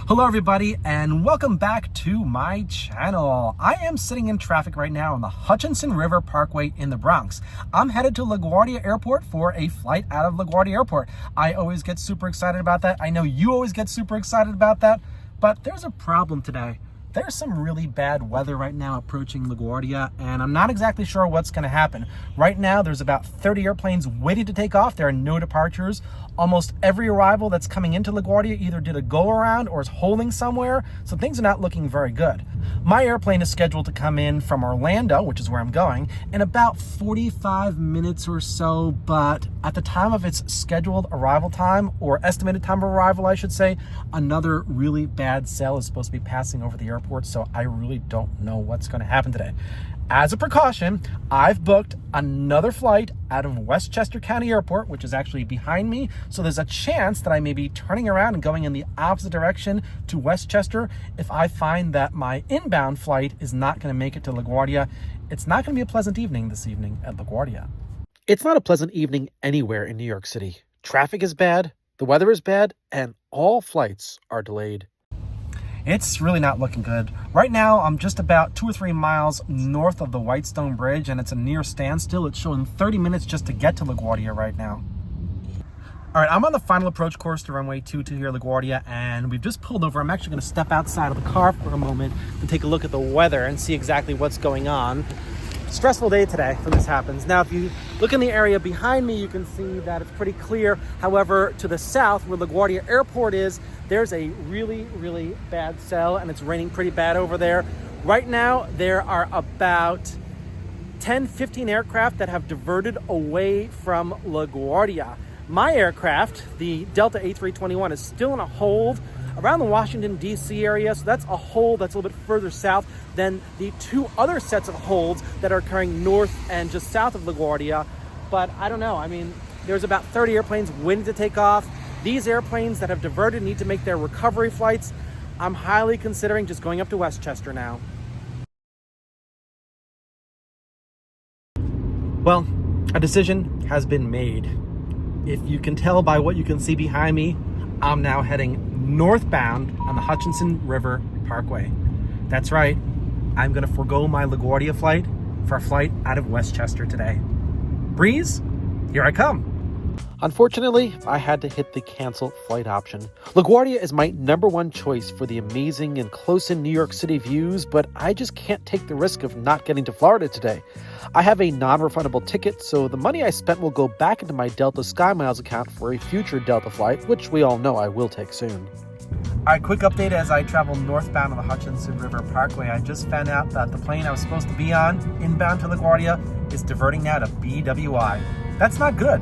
Hello everybody and welcome back to my channel. I am sitting in traffic right now on the Hutchinson River Parkway in the Bronx. I'm headed to Laguardia Airport for a flight out of Laguardia Airport. I always get super excited about that. I know you always get super excited about that, but there's a problem today. There's some really bad weather right now approaching LaGuardia, and I'm not exactly sure what's going to happen. Right now, there's about 30 airplanes waiting to take off. There are no departures. Almost every arrival that's coming into LaGuardia either did a go-around or is holding somewhere, so things are not looking very good. My airplane is scheduled to come in from Orlando, which is where I'm going, in about 45 minutes or so, but at the time of its scheduled arrival time, or estimated time of arrival, I should say, another really bad cell is supposed to be passing over the airport, so I really don't know what's going to happen today. As a precaution, I've booked another flight out of Westchester County Airport, which is actually behind me. So there's a chance that I may be turning around and going in the opposite direction to Westchester if I find that my inbound flight is not going to make it to LaGuardia. It's not going to be a pleasant evening this evening at LaGuardia. It's not a pleasant evening anywhere in New York City. Traffic is bad, the weather is bad, and all flights are delayed. It's really not looking good. Right now, I'm just about 2 or 3 miles north of the Whitestone Bridge, and it's a near standstill. It's showing 30 minutes just to get to LaGuardia right now. All right, I'm on the final approach course to runway 22 here at LaGuardia, and we've just pulled over. I'm actually going to step outside of the car for a moment and take a look at the weather and see exactly what's going on. Stressful day today when this happens. Now, if you look in the area behind me, you can see that it's pretty clear. However, to the south, where LaGuardia Airport is, there's a really, really bad cell, and it's raining pretty bad over there. Right now, there are about 10, 15 aircraft that have diverted away from LaGuardia. My aircraft, the Delta A321, is still in a hold around the Washington, D.C. area, so that's a hold that's a little bit further south than the two other sets of holds that are occurring north and just south of LaGuardia. But I don't know, I mean, there's about 30 airplanes waiting to take off. These airplanes that have diverted need to make their recovery flights. I'm highly considering just going up to Westchester now. Well, a decision has been made. If you can tell by what you can see behind me, I'm now heading northbound on the Hutchinson River Parkway. That's right, I'm going to forego my LaGuardia flight for a flight out of Westchester today. Breeze, here I come. Unfortunately, I had to hit the cancel flight option. LaGuardia is my #1 choice for the amazing and close-in New York City views, but I just can't take the risk of not getting to Florida today. I have a non-refundable ticket, so the money I spent will go back into my Delta SkyMiles account for a future Delta flight, which we all know I will take soon. All right, quick update as I travel northbound on the Hutchinson River Parkway. I just found out that the plane I was supposed to be on, inbound to LaGuardia, is diverting now to BWI. That's not good.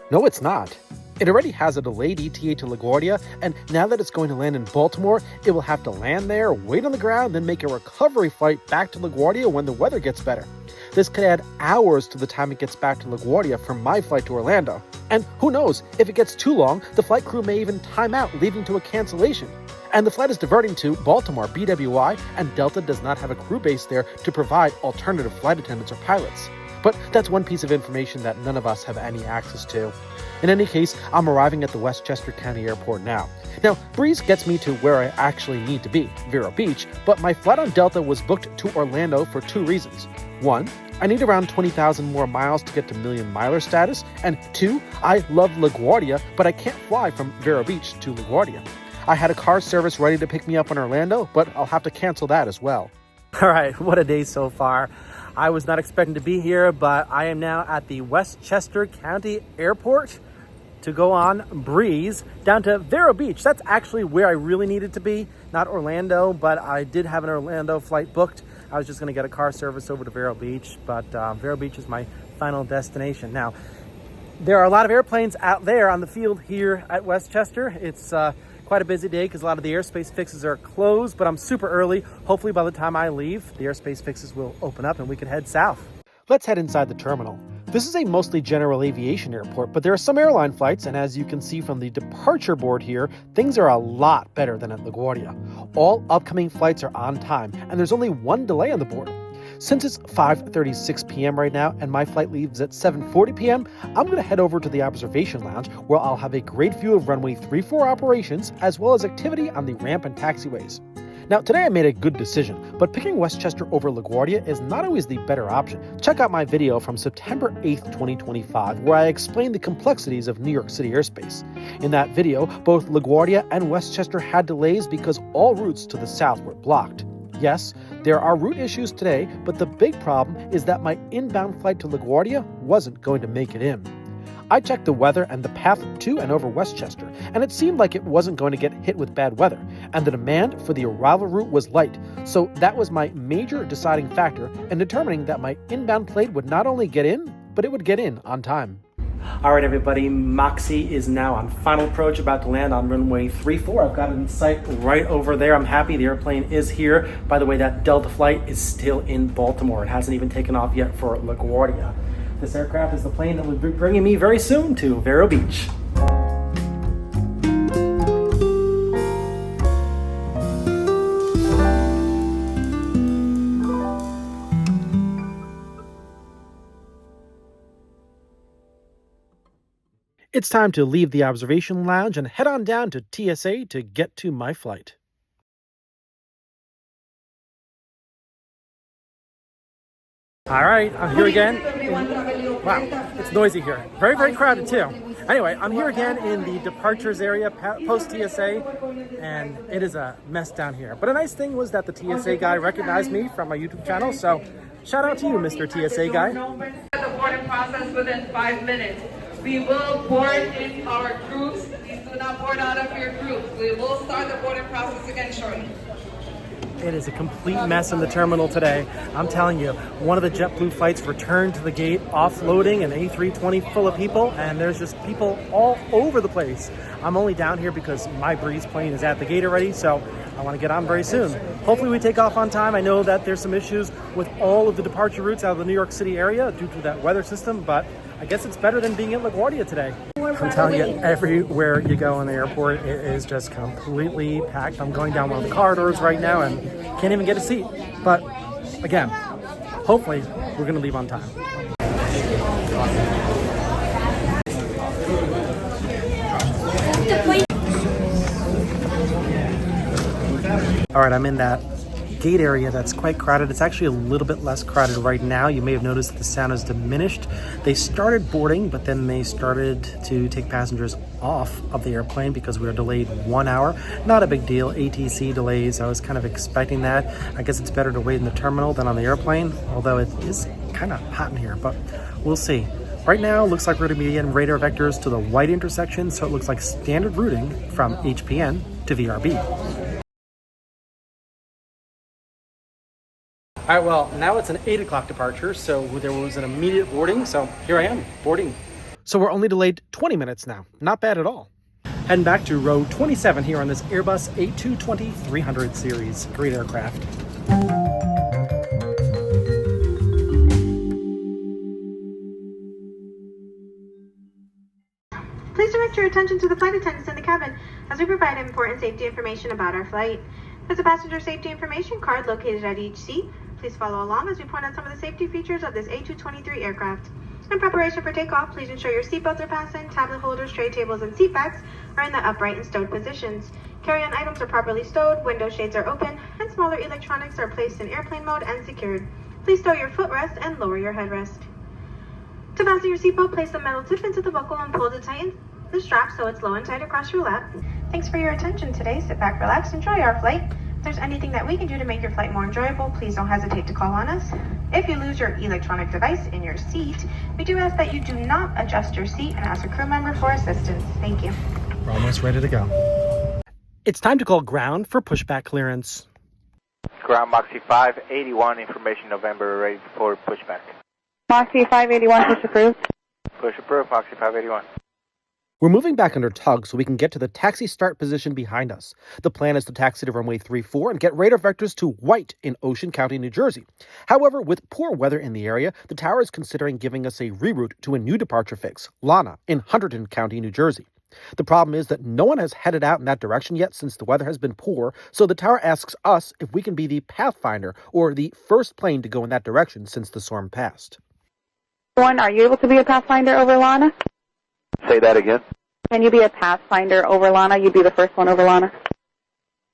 No, it's not. It already has a delayed ETA to LaGuardia, and now that it's going to land in Baltimore, it will have to land there, wait on the ground, then make a recovery flight back to LaGuardia when the weather gets better. This could add hours to the time it gets back to LaGuardia from my flight to Orlando. And who knows, if it gets too long, the flight crew may even time out, leading to a cancellation. And the flight is diverting to Baltimore, BWI, and Delta does not have a crew base there to provide alternative flight attendants or pilots. But that's one piece of information that none of us have any access to. In any case, I'm arriving at the Westchester County Airport now. Now, Breeze gets me to where I actually need to be, Vero Beach, but my flight on Delta was booked to Orlando for 2 reasons. 1, I need around 20,000 more miles to get to million miler status, and 2, I love LaGuardia, but I can't fly from Vero Beach to LaGuardia. I had a car service ready to pick me up in Orlando, but I'll have to cancel that as well. All right, what a day so far. I was not expecting to be here, but I am now at the Westchester County Airport to go on Breeze down to Vero Beach. That's actually where I really needed to be, not Orlando, but I did have an Orlando flight booked. I was just going to get a car service over to Vero Beach, but Vero Beach is my final destination. Now, there are a lot of airplanes out there on the field here at Westchester. It's quite a busy day because a lot of the airspace fixes are closed, but I'm super early. Hopefully by the time I leave, the airspace fixes will open up and we can head south. Let's head inside the terminal. This is a mostly general aviation airport, but there are some airline flights, and as you can see from the departure board here, things are a lot better than at LaGuardia. All upcoming flights are on time, and there's only one delay on the board. Since it's 5:36 p.m. right now and my flight leaves at 7:40 p.m., I'm going to head over to the observation lounge where I'll have a great view of runway 34 operations as well as activity on the ramp and taxiways. Now, today I made a good decision, but picking Westchester over Laguardia is not always the better option. Check out my video from September 8th, 2025, where I explain the complexities of New York City airspace. In that video, both Laguardia and Westchester had delays because all routes to the south were blocked. Yes, there are route issues today, but the big problem is that my inbound flight to Laguardia wasn't going to make it in. I checked the weather and the path to and over Westchester, and it seemed like it wasn't going to get hit with bad weather, and the demand for the arrival route was light, so that was my major deciding factor in determining that my inbound plane would not only get in, but it would get in on time. All right, everybody, Moxie is now on final approach, about to land on runway 34. I've got it in sight right over there. I'm happy the airplane is here. By the way, that Delta flight is still in Baltimore. It hasn't even taken off yet for LaGuardia. This aircraft is the plane that will be bringing me very soon to Vero Beach. It's time to leave the observation lounge and head on down to TSA to get to my flight. All right, I'm here again. Wow, it's noisy here. Very, very crowded too. Anyway, I'm here again in the departures area post TSA, and it is a mess down here. But a nice thing was that the TSA guy recognized me from my YouTube channel, so shout out to you, Mr. TSA guy. The boarding process within 5 minutes. We will board in our groups. Please do not board out of your groups. We will start the boarding process again shortly. It is a complete mess in the terminal today. I'm telling you, one of the JetBlue flights returned to the gate, offloading an A320 full of people, and there's just people all over the place. I'm only down here because my Breeze plane is at the gate already, so I want to get on very soon. Hopefully we take off on time. I know that there's some issues with all of the departure routes out of the New York City area due to that weather system, but I guess it's better than being at LaGuardia today. I'm telling you, everywhere you go in the airport, it is just completely packed. I'm going down one of the corridors right now and can't even get a seat. But again, hopefully we're going to leave on time. All right, I'm in that gate area that's quite crowded. It's actually a little bit less crowded right now. You may have noticed that the sound has diminished. They started boarding, but then they started to take passengers off of the airplane because we were delayed 1 hour. Not a big deal. ATC delays, I was kind of expecting that. I guess it's better to wait in the terminal than on the airplane, although it is kind of hot in here, but we'll see. Right now, it looks like we're going to be getting radar vectors to the white intersection, so it looks like standard routing from HPN to VRB. All right, well, now it's an 8 o'clock departure, so there was an immediate boarding, so here I am, boarding. So we're only delayed 20 minutes now. Not bad at all. Heading back to row 27 here on this Airbus A220-300 series. Great aircraft. Please direct your attention to the flight attendants in the cabin as we provide important safety information about our flight. There's a passenger safety information card located at each seat. Please follow along as we point out some of the safety features of this A223 aircraft. In preparation for takeoff, please ensure your seatbelts are fastened, tablet holders, tray tables, and seat backs are in the upright and stowed positions. Carry-on items are properly stowed, window shades are open, and smaller electronics are placed in airplane mode and secured. Please stow your footrest and lower your headrest. To fasten your seatbelt, place the metal tip into the buckle and pull to tighten the strap so it's low and tight across your lap. Thanks for your attention today. Sit back, relax, enjoy our flight. If there's anything that we can do to make your flight more enjoyable, please don't hesitate to call on us. If you lose your electronic device in your seat, we do ask that you do not adjust your seat and ask a crew member for assistance. Thank you. We're almost ready to go. It's time to call ground for pushback clearance. Ground Moxie 581, information November, ready for pushback. Moxie 581, push approved. Push approved, Moxie 581. We're moving back under tug so we can get to the taxi start position behind us. The plan is to taxi to runway 34 and get radar vectors to white in Ocean County, New Jersey. However, with poor weather in the area, the tower is considering giving us a reroute to a new departure fix, Lana, in Hunterdon County, New Jersey. The problem is that no one has headed out in that direction yet since the weather has been poor, so the tower asks us if we can be the pathfinder or the first plane to go in that direction since the storm passed. One, are you able to be a pathfinder over Lana? Say that again. Can you be a pathfinder over Lana? You'd be the first one over Lana.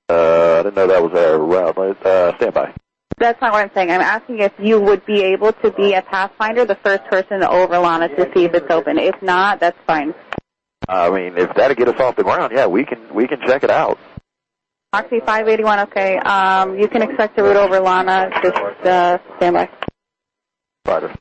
I didn't know that was a route. Stand by. That's not what I'm saying. I'm asking if you would be able to be a pathfinder, the first person over Lana to see if it's open. If not, that's fine. I mean, if that'll get us off the ground, yeah, we can check it out. Moxie 581, okay. You can expect a route over Lana. Just stand by. Roger.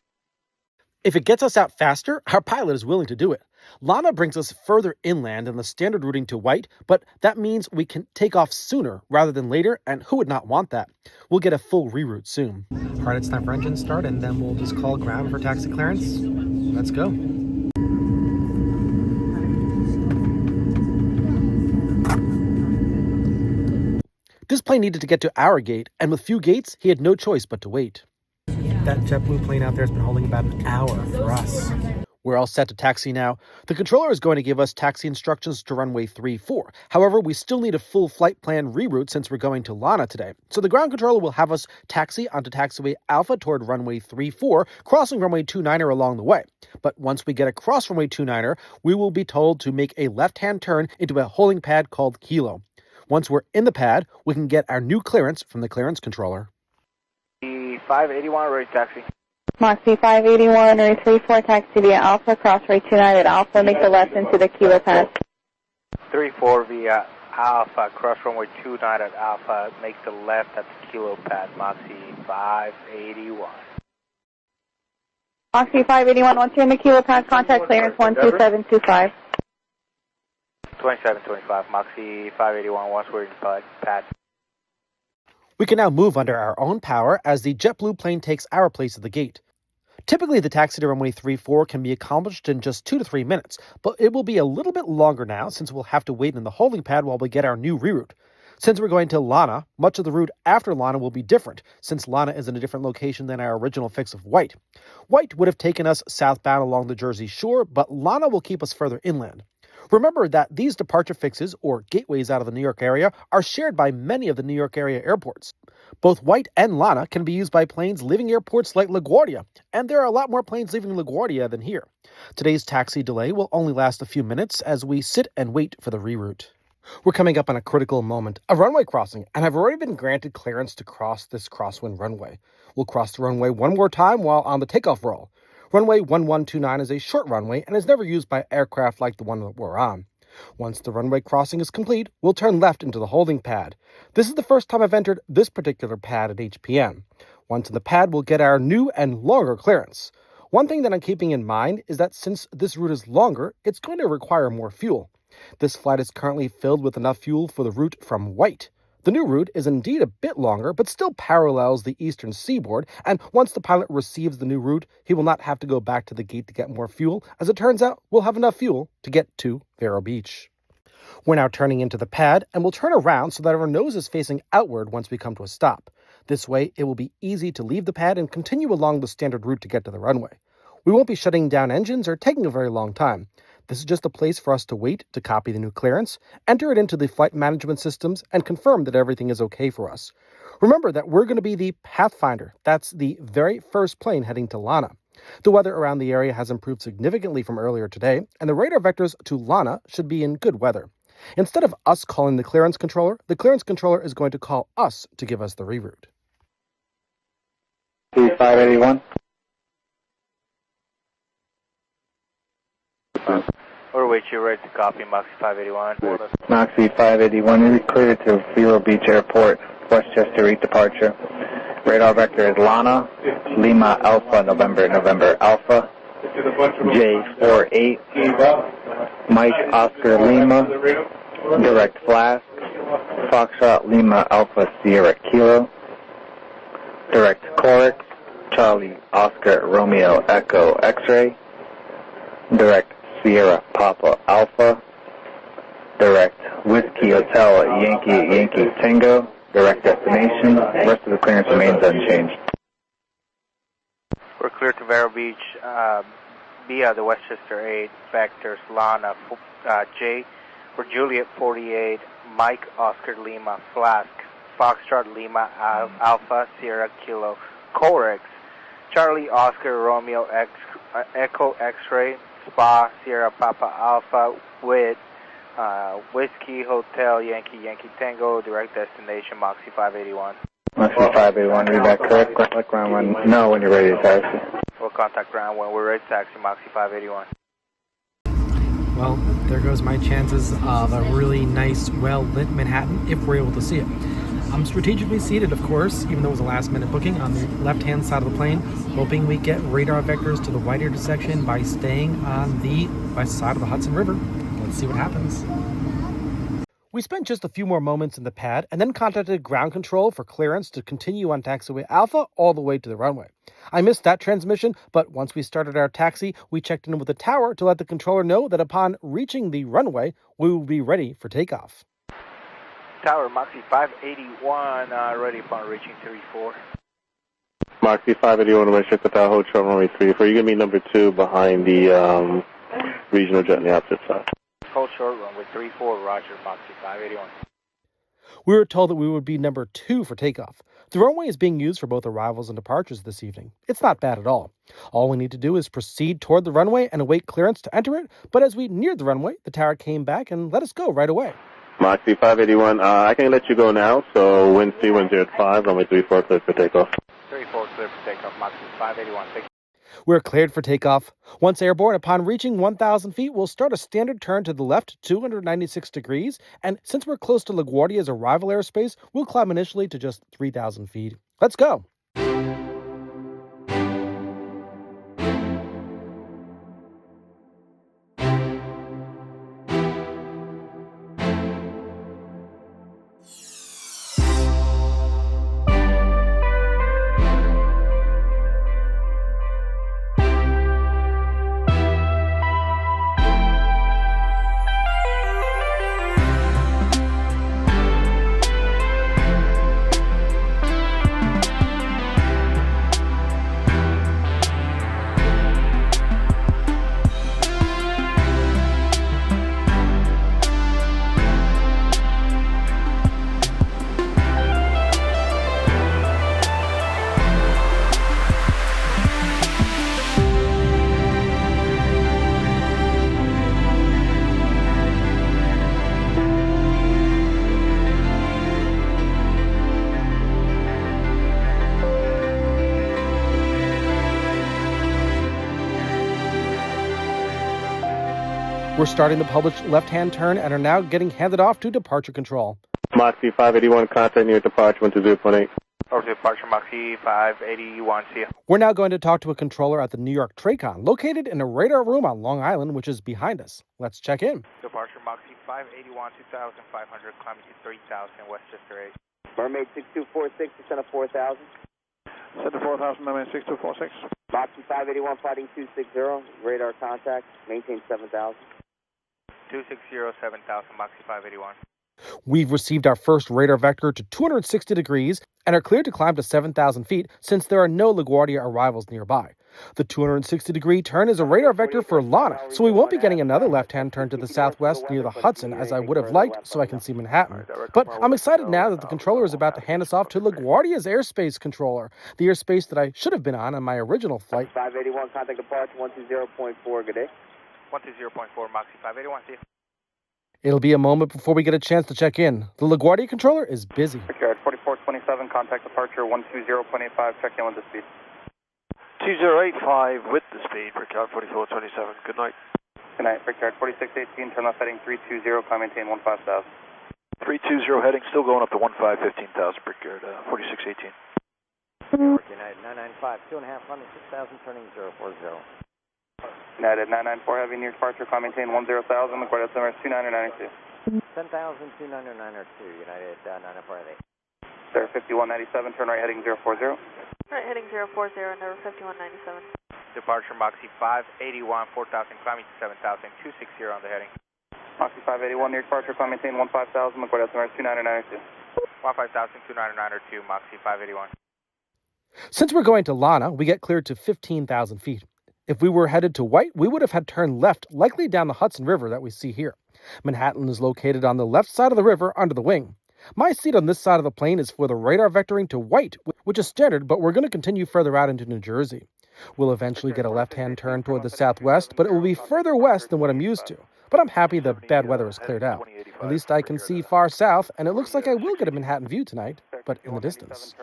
If it gets us out faster, our pilot is willing to do it. Lana brings us further inland than the standard routing to White, but that means we can take off sooner rather than later, and who would not want that? We'll get a full reroute soon. All right, it's time for engine start, and then we'll just call ground for taxi clearance. Let's go. This plane needed to get to our gate, and with few gates, he had no choice but to wait. That JetBlue plane out there has been holding about an hour for us. We're all set to taxi now. The controller is going to give us taxi instructions to runway 34. However, we still need a full flight plan reroute since we're going to Lana today. So the ground controller will have us taxi onto taxiway Alpha toward runway 34, crossing runway 29er along the way. But once we get across runway 29er, we will be told to make a left-hand turn into a holding pad called Kilo. Once we're in the pad, we can get our new clearance from the clearance controller. 581, ready taxi. Moxie 581, Ray 34, taxi via Alpha, cross Ray 29 at Alpha, make the left into the Kilo pad. 34 via Alpha, cross runway 29 at Alpha, make the left at the Kilo pad, Moxie 581. Moxie 581, once you're in the Kilo pad, contact clearance 12725. 2725, Moxie 581, once we're in the pad. We can now move under our own power as the JetBlue plane takes our place at the gate. Typically, the taxi to runway 34 can be accomplished in just 2 to 3 minutes, but it will be a little bit longer now since we'll have to wait in the holding pad while we get our new reroute. Since we're going to Lana, much of the route after Lana will be different, since Lana is in a different location than our original fix of White. White would have taken us southbound along the Jersey Shore, but Lana will keep us further inland. Remember that these departure fixes, or gateways out of the New York area, are shared by many of the New York area airports. Both White and Lana can be used by planes leaving airports like LaGuardia, and there are a lot more planes leaving LaGuardia than here. Today's taxi delay will only last a few minutes as we sit and wait for the reroute. We're coming up on a critical moment, a runway crossing, and have already been granted clearance to cross this crosswind runway. We'll cross the runway one more time while on the takeoff roll. Runway 1129 is a short runway and is never used by aircraft like the one that we're on. Once the runway crossing is complete, we'll turn left into the holding pad. This is the first time I've entered this particular pad at HPM. Once in the pad, we'll get our new and longer clearance. One thing that I'm keeping in mind is that since this route is longer, it's going to require more fuel. This flight is currently filled with enough fuel for the route from White. The new route is indeed a bit longer, but still parallels the eastern seaboard, and once the pilot receives the new route, he will not have to go back to the gate to get more fuel. As it turns out, we'll have enough fuel to get to Vero Beach. We're now turning into the pad, and we'll turn around so that our nose is facing outward once we come to a stop. This way, it will be easy to leave the pad and continue along the standard route to get to the runway. We won't be shutting down engines or taking a very long time. This is just a place for us to wait to copy the new clearance, enter it into the flight management systems, and confirm that everything is okay for us. Remember that we're going to be the Pathfinder. That's the very first plane heading to Lana. The weather around the area has improved significantly from earlier today, and the radar vectors to Lana should be in good weather. Instead of us calling the clearance controller is going to call us to give us the reroute. 581. Or wait, you're ready to copy, Moxie 581. Moxie 581 is cleared to Vero Beach Airport, Westchester Reed departure. Radar vector is Lana, Lima Alpha, November Alpha, J48, Mike Oscar Lima, direct Flask, Foxtrot Lima Alpha Sierra Kilo, direct Corix, Charlie Oscar Romeo Echo X-Ray, direct Sierra Papa Alpha, direct Whiskey Hotel Yankee Tango, direct destination. The rest of the clearance remains unchanged. We're clear to Vero Beach. via the Westchester 8, vectors Lana J for Juliet 48, Mike Oscar Lima Flask, Foxtrot Lima Alpha Sierra Kilo Corex, Charlie Oscar Romeo Echo X-Ray Spa Sierra Papa Alpha with Whiskey Hotel Yankee Tango, direct destination Moxie 581. Moxie 581, read that correct? Click ground one. No, when you're ready to taxi. We'll contact ground when we're ready to taxi Moxie 581. Well, there goes my chances of a really nice, well-lit Manhattan if we're able to see it. I'm strategically seated, of course, even though it was a last-minute booking, on the left-hand side of the plane, hoping we get radar vectors to the white intersection by staying on the west side of the Hudson River. Let's see what happens. We spent just a few more moments in the pad and then contacted ground control for clearance to continue on taxiway Alpha all the way to the runway. I missed that transmission, but once we started our taxi, we checked in with the tower to let the controller know that upon reaching the runway, we will be ready for takeoff. Tower Moxie 581, ready upon reaching 34. Moxie 581, Westchester Tower, Hotel runway 34. You're going to be number 2 behind the regional jet on the opposite side. Hold short runway 34, Roger, Moxie 581. We were told that we would be number 2 for takeoff. The runway is being used for both arrivals and departures this evening. It's not bad at all. All we need to do is proceed toward the runway and await clearance to enter it, but as we neared the runway, the tower came back and let us go right away. Moxie 581, I can let you go now, so wind 3105, runway 34, clear for takeoff. 34, clear for takeoff, Moxie 581, thank you. We're cleared for takeoff. Once airborne, upon reaching 1,000 feet, we'll start a standard turn to the left 296 degrees, and since we're close to Laguardia's arrival airspace, we'll climb initially to just 3,000 feet. Let's go! We're starting the published left-hand turn and are now getting handed off to departure control. Moxie 581, contact near departure 120.8. Over to departure Moxie 581, see ya. We're now going to talk to a controller at the New York TRACON, located in a radar room on Long Island, which is behind us. Let's check in. Departure Moxie 581, 2,500, climbing to 3,000, Westchester 8. Mermaid 6246, descend of 4,000. Center 4,000, Mermaid 6246. Moxie 581, fighting 260, radar contact, maintain 7,000. 260, 7,000, Moxie 581. We've received our first radar vector to 260 degrees and are cleared to climb to 7,000 feet since there are no LaGuardia arrivals nearby. The 260-degree turn is a radar vector for Lana, so we won't be getting another left-hand turn to the southwest near the Hudson as I would have liked so I can see Manhattan. But I'm excited now that the controller is about to hand us off to LaGuardia's airspace controller, the airspace that I should have been on my original flight. 581, contact departure 120.4, good day. 120.4, Moxie 581, see ya. It'll be a moment before we get a chance to check in. The LaGuardia controller is busy. Brickyard 4427, contact departure 120.85, check in with the speed. 2085 with the speed, Brickyard 4427. Good night. Good night, Brickyard 4618, turn left heading 320, climb maintain 15,000. 320 heading, still going up to 15,000, Brickyard 4618. United 995, 2.5, London 6,000, turning 040. United 994 heavy near departure, climb maintain 10,000, LaGuardia altimeter 2992. 10,000, 2992, United 994 heavy. Sir 5197, turn right heading 040. Right heading 040, number 5197. Departure Moxie 581, 4,000, climbing to 7,000, 260 on the heading. Moxie 581 near departure, climb maintain 15,000, LaGuardia altimeter 2992. 15,000, 2992, Moxie 581. Since we're going to Lana, we get cleared to 15,000 feet. If we were headed to White, we would have had turned left, likely down the Hudson River that we see here. Manhattan is located on the left side of the river under the wing. My seat on this side of the plane is for the radar vectoring to White, which is standard, but we're going to continue further out into New Jersey. We'll eventually get a left-hand turn toward the southwest, but it will be further west than what I'm used to. But I'm happy the bad weather is cleared out. At least I can see far south, and it looks like I will get a Manhattan view tonight, but in the distance.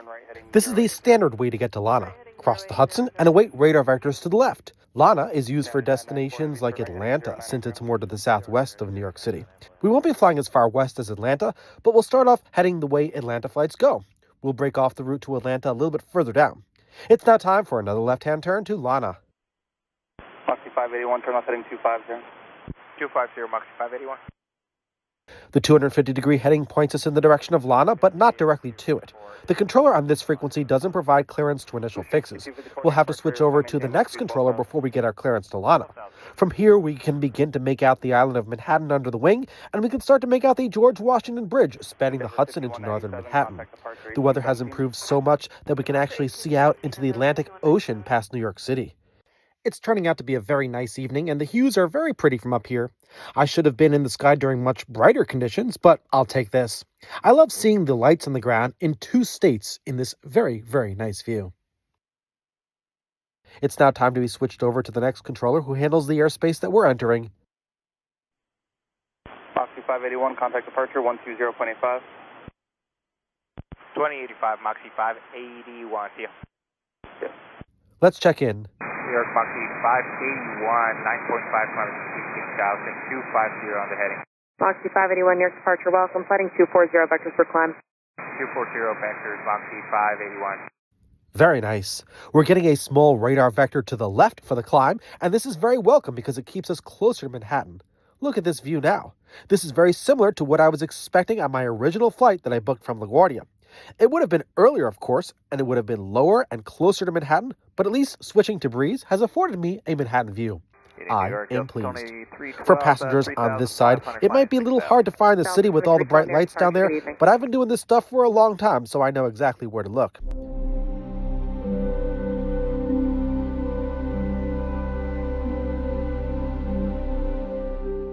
This is the standard way to get to Lana. Cross the Hudson and await radar vectors to the left. Lana is used for destinations like Atlanta, since it's more to the southwest of New York City. We won't be flying as far west as Atlanta, but we'll start off heading the way Atlanta flights go. We'll break off the route to Atlanta a little bit further down. It's now time for another left-hand turn to Lana. Moxie 581, turn left heading 250. 250, Moxie 581. The 250-degree heading points us in the direction of Lana, but not directly to it. The controller on this frequency doesn't provide clearance to initial fixes. We'll have to switch over to the next controller before we get our clearance to Lana. From here, we can begin to make out the island of Manhattan under the wing, and we can start to make out the George Washington Bridge spanning the Hudson into northern Manhattan. The weather has improved so much that we can actually see out into the Atlantic Ocean past New York City. It's turning out to be a very nice evening, and the hues are very pretty from up here. I should have been in the sky during much brighter conditions, but I'll take this. I love seeing the lights on the ground in two states in this very, very nice view. It's now time to be switched over to the next controller who handles the airspace that we're entering. Moxie 581, contact departure 120.85. 2085, Moxie 581, see ya. Yes. Let's check in. New York Moxie 581, 9.5 kilometers, 16,250 on the heading. Moxie 581, New York departure, welcome, flighting 240, vectors for climb. 240 vectors, Moxie 581. Very nice. We're getting a small radar vector to the left for the climb, and this is very welcome because it keeps us closer to Manhattan. Look at this view now. This is very similar to what I was expecting on my original flight that I booked from LaGuardia. It would have been earlier, of course, and it would have been lower and closer to Manhattan, but at least switching to Breeze has afforded me a Manhattan view. I am pleased. For passengers on this side, it might be a little hard to find the city with all the bright lights down there, but I've been doing this stuff for a long time, so I know exactly where to look.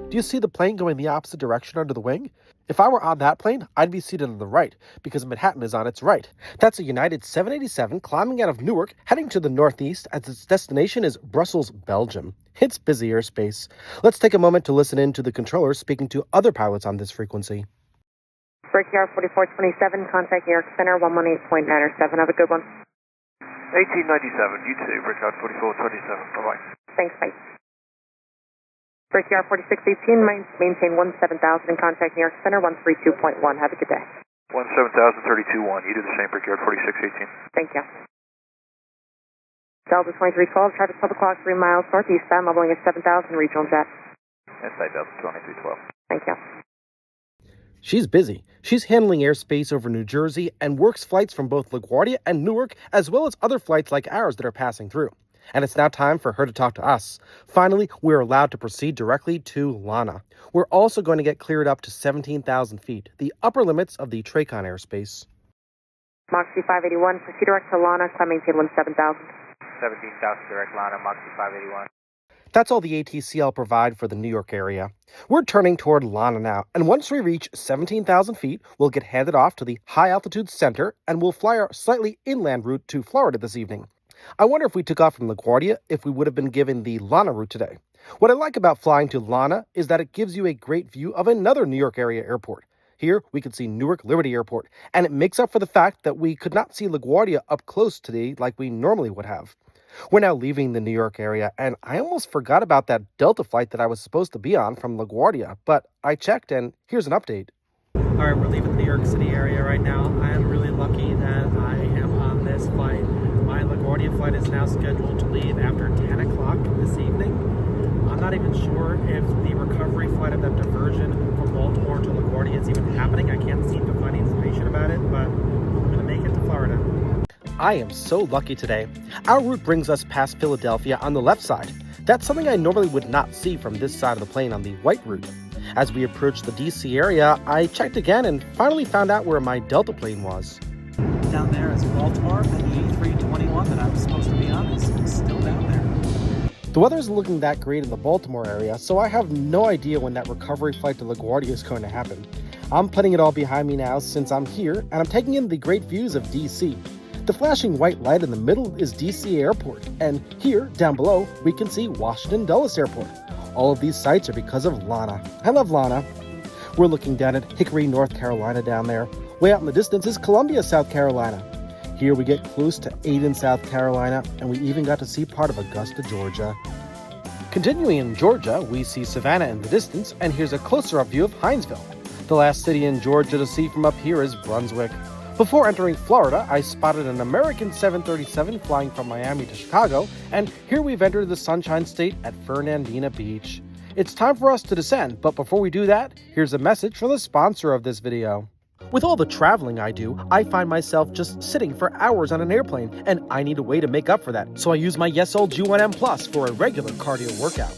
Do you see the plane going the opposite direction under the wing? If I were on that plane, I'd be seated on the right, because Manhattan is on its right. That's a United 787 climbing out of Newark, heading to the northeast, as its destination is Brussels, Belgium. It's busy airspace. Let's take a moment to listen in to the controller speaking to other pilots on this frequency. Brickyard 4427, contact New York Center 118.907. Have a good one. 1897, you too, Brickyard 4427, bye-bye. Thanks, bye. Brickyard 4618, maintain 17,000 and contact New York Center 132.1. Have a good day. 17,032.1, you do the same, Brickyard 4618. Thank you. Delta 2312, traffic 12 o'clock, 3 miles northeastbound, leveling at 7,000, regional jet. Inside Delta 2312. Thank you. She's busy. She's handling airspace over New Jersey and works flights from both LaGuardia and Newark, as well as other flights like ours that are passing through. And it's now time for her to talk to us. Finally, we're allowed to proceed directly to Lana. We're also going to get cleared up to 17,000 feet, the upper limits of the Tracon airspace. Moxie 581, proceed direct to Lana, climb maintain 17,000. 17,000 direct Lana, Moxie 581. That's all the ATCL provide for the New York area. We're turning toward Lana now, and once we reach 17,000 feet, we'll get handed off to the High Altitude Center, and we'll fly our slightly inland route to Florida this evening. I wonder if we took off from LaGuardia if we would have been given the Lana route today. What I like about flying to Lana is that it gives you a great view of another New York area airport. Here, we can see Newark Liberty Airport, and it makes up for the fact that we could not see LaGuardia up close today like we normally would have. We're now leaving the New York area, and I almost forgot about that Delta flight that I was supposed to be on from LaGuardia, but I checked, and here's an update. All right, we're leaving the New York City area right now. I am really lucky that I am on this flight. My LaGuardia flight is now scheduled to leave after 10 o'clock this evening. I'm not even sure if the recovery flight of that diversion from Baltimore to LaGuardia is even happening. I can't seem to find information about it, but we're going to make it to Florida. I am so lucky today. Our route brings us past Philadelphia on the left side. That's something I normally would not see from this side of the plane on the white route. As we approached the DC area, I checked again and finally found out where my Delta plane was. Down there is Baltimore, and the A321 that I was supposed to be on is still down there. The weather isn't looking that great in the Baltimore area, so I have no idea when that recovery flight to LaGuardia is going to happen. I'm putting it all behind me now since I'm here, and I'm taking in the great views of DC. The flashing white light in the middle is DC Airport, and here, down below, we can see Washington Dulles Airport. All of these sites are because of Lana. I love Lana. We're looking down at Hickory, North Carolina down there. Way out in the distance is Columbia, South Carolina. Here we get close to Aden, South Carolina, and we even got to see part of Augusta, Georgia. Continuing in Georgia, we see Savannah in the distance, and here's a closer-up view of Hinesville. The last city in Georgia to see from up here is Brunswick. Before entering Florida, I spotted an American 737 flying from Miami to Chicago, and here we've entered the Sunshine State at Fernandina Beach. It's time for us to descend, but before we do that, here's a message from the sponsor of this video. With all the traveling I do, I find myself just sitting for hours on an airplane, and I need a way to make up for that, so I use my YesOL G1M Plus for a regular cardio workout.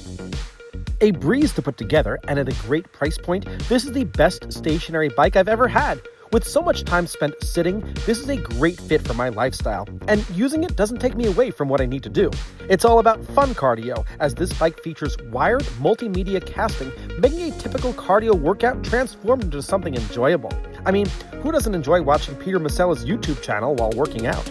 A breeze to put together, and at a great price point, this is the best stationary bike I've ever had. With so much time spent sitting, this is a great fit for my lifestyle, and using it doesn't take me away from what I need to do. It's all about fun cardio, as this bike features wired multimedia casting, making a typical cardio workout transformed into something enjoyable. I mean, who doesn't enjoy watching Peter Masella's YouTube channel while working out?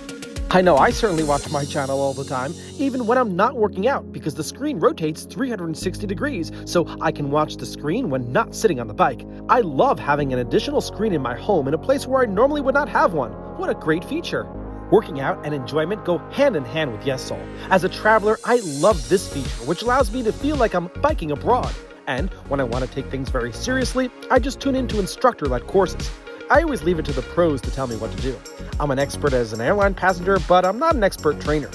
I know I certainly watch my channel all the time, even when I'm not working out, because the screen rotates 360 degrees, so I can watch the screen when not sitting on the bike. I love having an additional screen in my home in a place where I normally would not have one. What a great feature! Working out and enjoyment go hand in hand with YesOL. As a traveler, I love this feature, which allows me to feel like I'm biking abroad. And when I want to take things very seriously, I just tune into instructor-led courses. I always leave it to the pros to tell me what to do. I'm an expert as an airline passenger, but I'm not an expert trainer.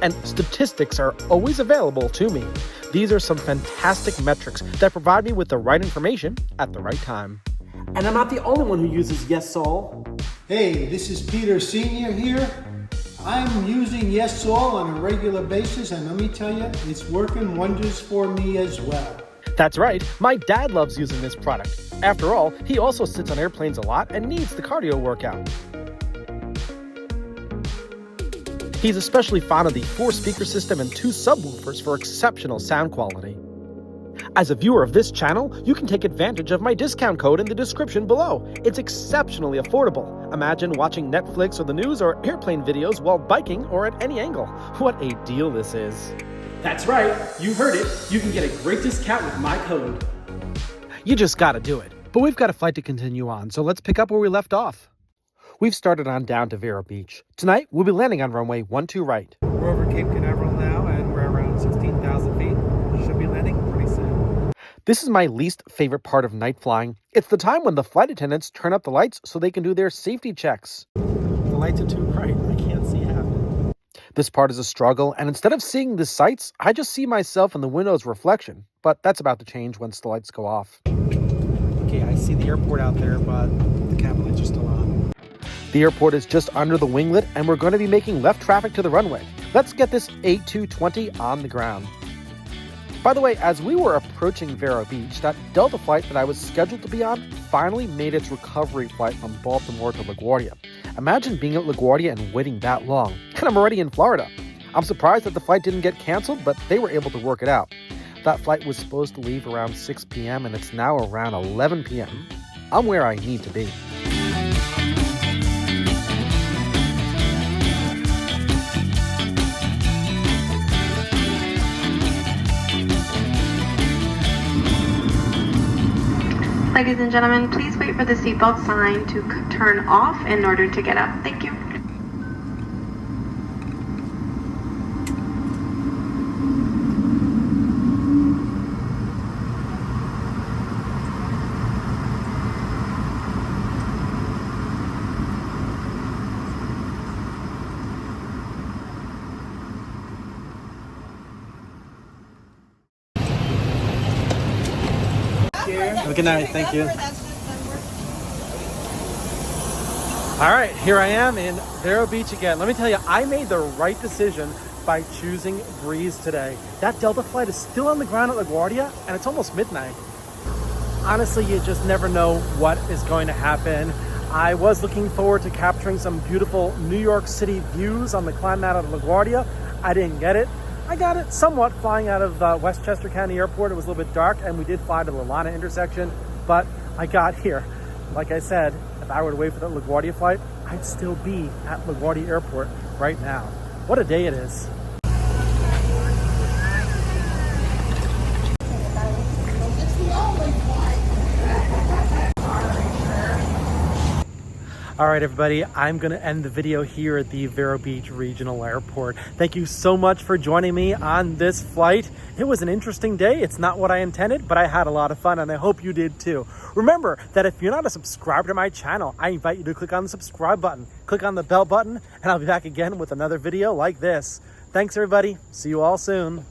And statistics are always available to me. These are some fantastic metrics that provide me with the right information at the right time. And I'm not the only one who uses YesOL. Hey, this is Peter Sr. here. I'm using YesOL on a regular basis, and let me tell you, it's working wonders for me as well. That's right, my dad loves using this product. After all, he also sits on airplanes a lot and needs the cardio workout. He's especially fond of the 4-speaker system and 2 subwoofers for exceptional sound quality. As a viewer of this channel, you can take advantage of my discount code in the description below. It's exceptionally affordable. Imagine watching Netflix or the news or airplane videos while biking or at any angle. What a deal this is. That's right, you heard it. You can get a great discount with my code. You just gotta do it. But we've got a flight to continue on, so let's pick up where we left off. We've started on down to Vero Beach. Tonight, we'll be landing on runway 12 right. We're over Cape Canaveral now, and we're around 16,000 feet. Should be landing pretty soon. This is my least favorite part of night flying. It's the time when the flight attendants turn up the lights so they can do their safety checks. The lights are too bright. I can't see half. This part is a struggle, and instead of seeing the sights, I just see myself in the window's reflection. But that's about to change once the lights go off. Okay, I see the airport out there, but the cabin lights are still on. The airport is just under the winglet, and we're going to be making left traffic to the runway. Let's get this A220 on the ground. By the way, as we were approaching Vero Beach, that Delta flight that I was scheduled to be on finally made its recovery flight from Baltimore to LaGuardia. Imagine being at LaGuardia and waiting that long. And I'm already in Florida. I'm surprised that the flight didn't get canceled, but they were able to work it out. That flight was supposed to leave around 6 p.m. and it's now around 11 p.m. I'm where I need to be. Ladies and gentlemen, please wait for the seatbelt sign to turn off in order to get out. Thank you. Have a good night. Thank you. All right, here I am in Vero Beach again. Let me tell you, I made the right decision by choosing Breeze today. That Delta flight is still on the ground at LaGuardia, and it's almost midnight. Honestly, you just never know what is going to happen. I was looking forward to capturing some beautiful New York City views on the climb out of LaGuardia. I didn't get it. I got it somewhat flying out of Westchester County Airport. It was a little bit dark, and we did fly to the Lana intersection, but I got here. Like I said, if I were to wait for the LaGuardia flight, I'd still be at LaGuardia Airport right now. What a day it is. All right, everybody, I'm going to end the video here at the Vero Beach Regional Airport. Thank you so much for joining me on this flight. It was an interesting day. It's not what I intended, but I had a lot of fun, and I hope you did too. Remember that if you're not a subscriber to my channel, I invite you to click on the subscribe button, click on the bell button, and I'll be back again with another video like this. Thanks, everybody. See you all soon.